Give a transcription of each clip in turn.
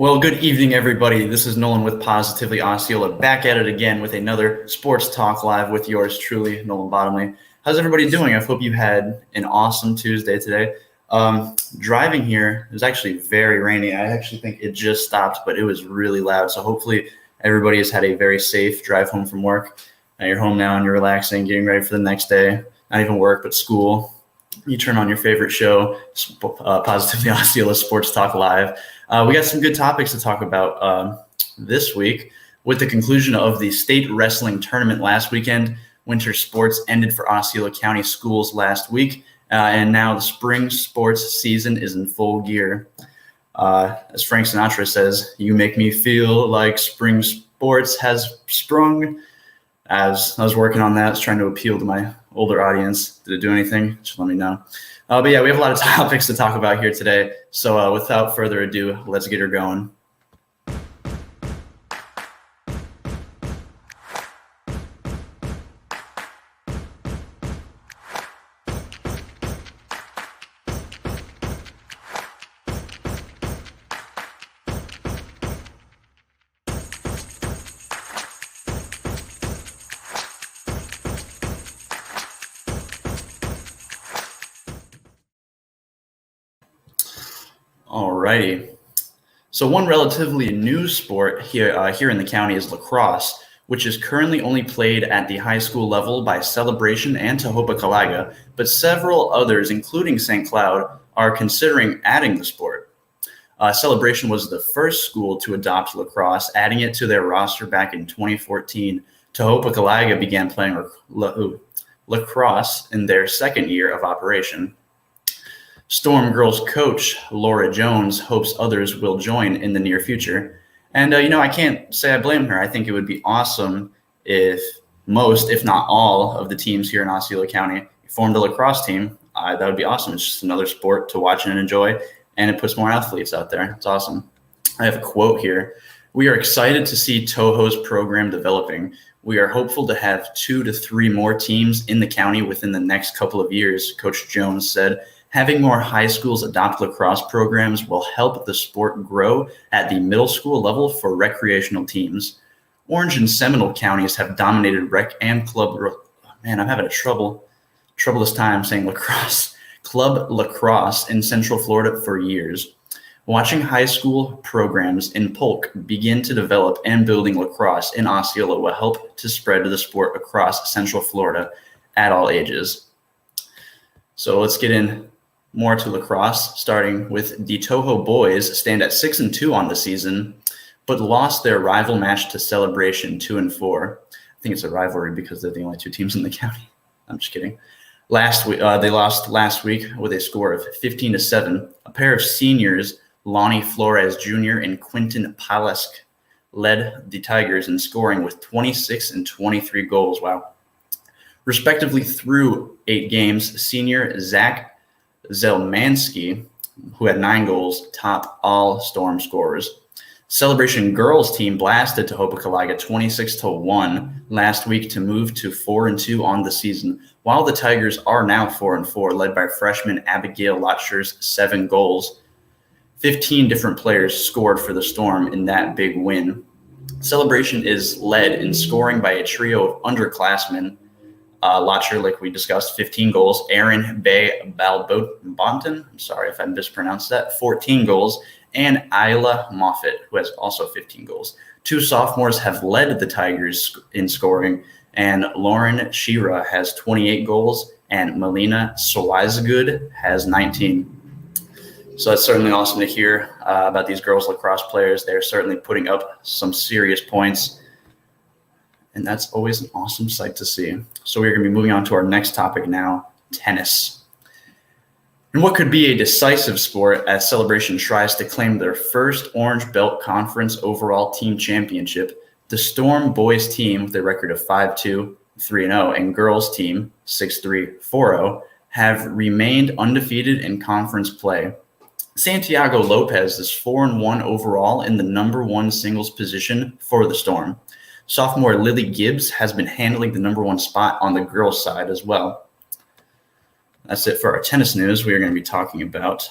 Well, good evening, everybody. This is Nolan with Positively Osceola, back at it again with another Sports Talk Live with yours truly, Nolan Bottomley. How's everybody doing? I hope you had an awesome Tuesday today. Driving here, it was actually very rainy. I actually think it just stopped, but it was really loud. So hopefully everybody has had a very safe drive home from work. You're home now and you're relaxing, getting ready for the next day. Not even work, but school. You turn on your favorite show, Positively Osceola Sports Talk Live. We got some good topics to talk about this week. With the conclusion of the state wrestling tournament last weekend, winter sports ended for Osceola County schools last week, and now the spring sports season is in full gear. As Frank Sinatra says, "You make me feel like spring sports has sprung." As I was working on that, I was trying to appeal to my older audience. Did it do anything? Just let me know. But yeah, we have a lot of topics to talk about here today. So without further ado, let's get her going. Alrighty. So one relatively new sport here in the county is lacrosse, which is currently only played at the high school level by Celebration and Tohopa-Calaga, but several others, including St. Cloud, are considering adding the sport. Celebration was the first school to adopt lacrosse, adding it to their roster back in 2014. Tohopa-Calaga began playing lacrosse in their second year of operation. Storm girls coach Laura Jones hopes others will join in the near future. And, I can't say I blame her. I think it would be awesome if most, if not all, of the teams here in Osceola County formed a lacrosse team. That would be awesome. It's just another sport to watch and enjoy, and it puts more athletes out there. It's awesome. I have a quote here. "We are excited to see Toho's program developing. We are hopeful to have 2 to 3 more teams in the county within the next couple of years," Coach Jones said. "Having more high schools adopt lacrosse programs will help the sport grow at the middle school level for recreational teams. Orange and Seminole counties have dominated rec and club." Man, I'm having a troublous time saying lacrosse. Club lacrosse in Central Florida for years. Watching high school programs in Polk begin to develop and building lacrosse in Osceola will help to spread the sport across Central Florida at all ages. So let's get in more to lacrosse, starting with the Toho boys stand at 6-2 on the season, but lost their rival match to Celebration 2-4. I think it's a rivalry because they're the only 2 teams in the county. I'm just kidding. Last week, they lost last week with a score of 15-7. A pair of seniors, Lonnie Flores Jr. and Quentin Palesk, led the Tigers in scoring with 26 and 23 goals. Wow. Respectively, through 8 games, senior Zach Zelmansky, who had 9 goals, topped all Storm scorers. Celebration girls team blasted Tohopa-Calaga 26-1 last week to move to 4-2 on the season, while the Tigers are now 4-4, led by freshman Abigail Lotcher's 7 goals. 15 different players scored for the Storm in that big win. Celebration is led in scoring by a trio of underclassmen. Lotcher, like we discussed, 15 goals. Aaron Bay Balbonton, I'm sorry if I mispronounced that, 14 goals. And Isla Moffitt, who has also 15 goals. 2 sophomores have led the Tigers in scoring, and Lauren Shira has 28 goals, and Melina Swaizgood has 19. So that's certainly awesome to hear about these girls lacrosse players. They're certainly putting up some serious points, and that's always an awesome sight to see. So we're going to be moving on to our next topic now, tennis. In what could be a decisive sport as Celebration tries to claim their first Orange Belt Conference overall team championship, the Storm boys team with a record of 5-2, 3-0, and girls team 6-3, 4-0 have remained undefeated in conference play. Santiago Lopez is 4-1 overall in the number 1 singles position for the Storm. Sophomore Lily Gibbs has been handling the number 1 spot on the girls' side as well. That's it for our tennis news. We are going to be talking about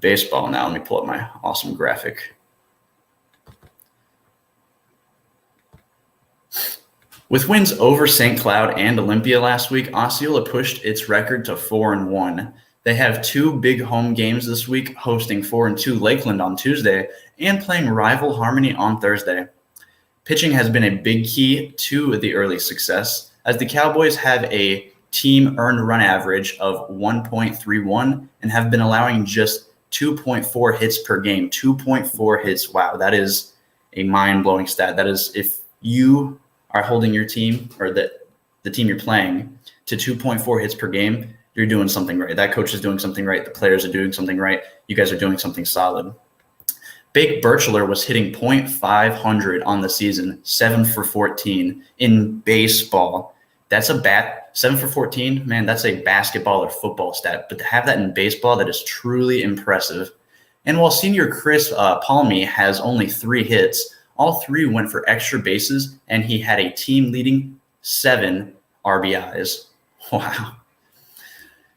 baseball now. Let me pull up my awesome graphic. With wins over St. Cloud and Olympia last week, Osceola pushed its record to 4-1. They have 2 big home games this week, hosting 4-2 Lakeland on Tuesday and playing rival Harmony on Thursday. Pitching has been a big key to the early success, as the Cowboys have a team earned run average of 1.31 and have been allowing just 2.4 hits per game. 2.4 hits. Wow, that is a mind-blowing stat. That is, if you are holding your team or the team you're playing to 2.4 hits per game, you're doing something right. That coach is doing something right. The players are doing something right. You guys are doing something solid. Bake Birchler was hitting .500 on the season, 7 for 14 in baseball. That's a 7 for 14, man, that's a basketball or football stat. But to have that in baseball, that is truly impressive. And while senior Chris Palmy has only 3 hits, all 3 went for extra bases, and he had a team-leading 7 RBIs. Wow.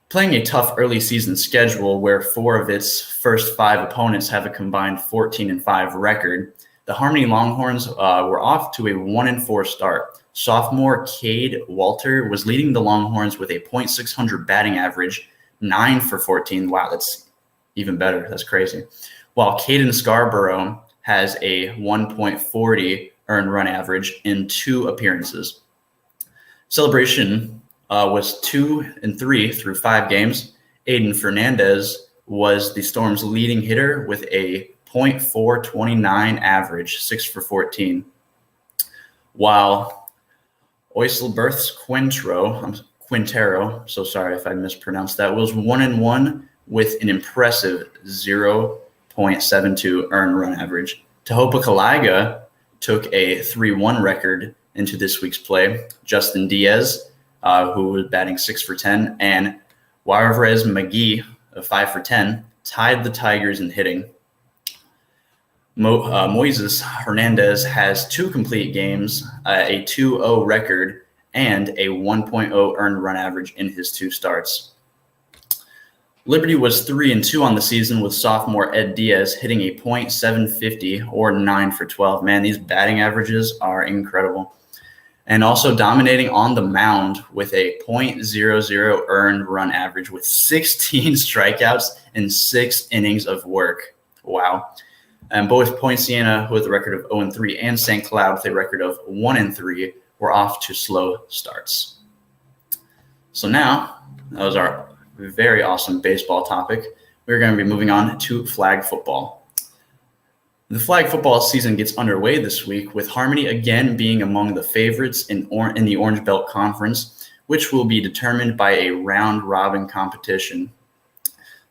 Playing a tough early season schedule where 4 of its first 5 opponents have a combined 14-5 record, the Harmony Longhorns were off to a 1-4 start. Sophomore Cade Walter was leading the Longhorns with a .600 batting average, 9 for 14. Wow, that's even better. That's crazy. While Caden Scarborough has a 1.40 earned run average in 2 appearances. Celebration was 2-3 through 5 games. Aiden Fernandez was the Storm's leading hitter with a .429 average, 6 for 14. While Osceola Quintero, so sorry if I mispronounced that, was 1-1 with an impressive 0.72 earned run average. Tahopa Caliga took a 3-1 record into this week's play. Justin Diaz, who was batting 6 for 10, and Juarez McGee, 5 for 10, tied the Tigers in hitting. Moises Hernandez has 2 complete games, a 2-0 record, and a 1.0 earned run average in his 2 starts. Liberty was 3-2 on the season, with sophomore Ed Diaz hitting a .750 or 9 for 12. Man, these batting averages are incredible. And also dominating on the mound with a .00 earned run average with 16 strikeouts and 6 innings of work. Wow. And both Point Siena with a record of 0-3 and St. Cloud with a record of 1-3 were off to slow starts. So now, that was our very awesome baseball topic. We're going to be moving on to flag football. The flag football season gets underway this week, with Harmony again being among the favorites in the Orange Belt Conference, which will be determined by a round-robin competition.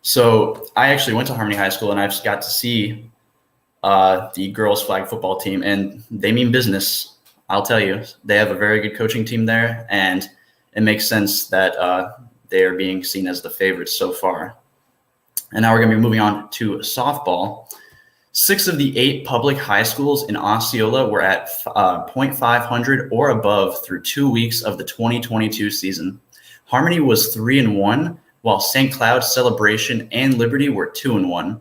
So I actually went to Harmony High School, and I've got to see the girls flag football team, and they mean business. I'll tell you, they have a very good coaching team there, and it makes sense that they are being seen as the favorites so far. And now we're going to be moving on to softball. 6 of the 8 public high schools in Osceola were at .500 or above through 2 weeks of the 2022 season. Harmony was 3-1, while St. Cloud, Celebration, and Liberty were 2-1.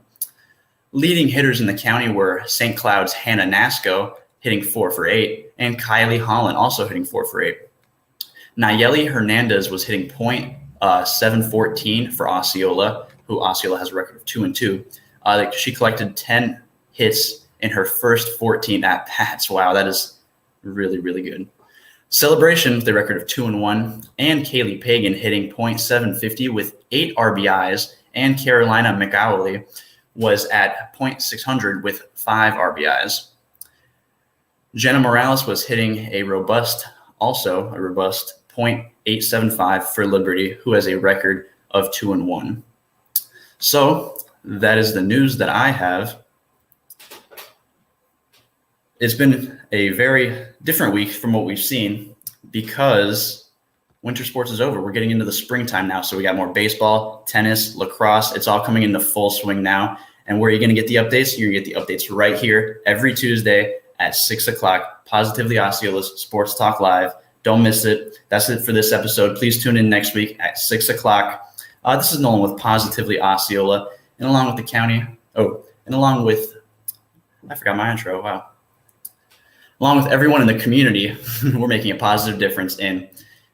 Leading hitters in the county were St. Cloud's Hannah Nasco, hitting 4 for 8, and Kylie Holland also hitting 4 for 8. Nayeli Hernandez was hitting .714 for Osceola, who Osceola has a record of 2-2. She collected 10 hits in her first 14 at-bats. Wow, that is really, really good. Celebration with a record of 2-1, and Kaylee Pagan hitting .750 with 8 RBIs, and Carolina McAuley was at .600 with 5 RBIs. Jenna Morales was hitting a robust .875 for Liberty, who has a record of 2-1. So that is the news that I have. It's been a very different week from what we've seen because winter sports is over. We're getting into the springtime now. So we got more baseball, tennis, lacrosse. It's all coming into full swing now. And where are you going to get the updates? You're going to get the updates right here every Tuesday at 6 o'clock. Positively Osceola's Sports Talk Live. Don't miss it. That's it for this episode. Please tune in next week at 6 o'clock. This is Nolan with Positively Osceola, and along with the county. I forgot my intro. Wow. along with everyone in the community, we're making a positive difference in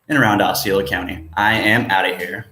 and around Osceola County. I am out of here.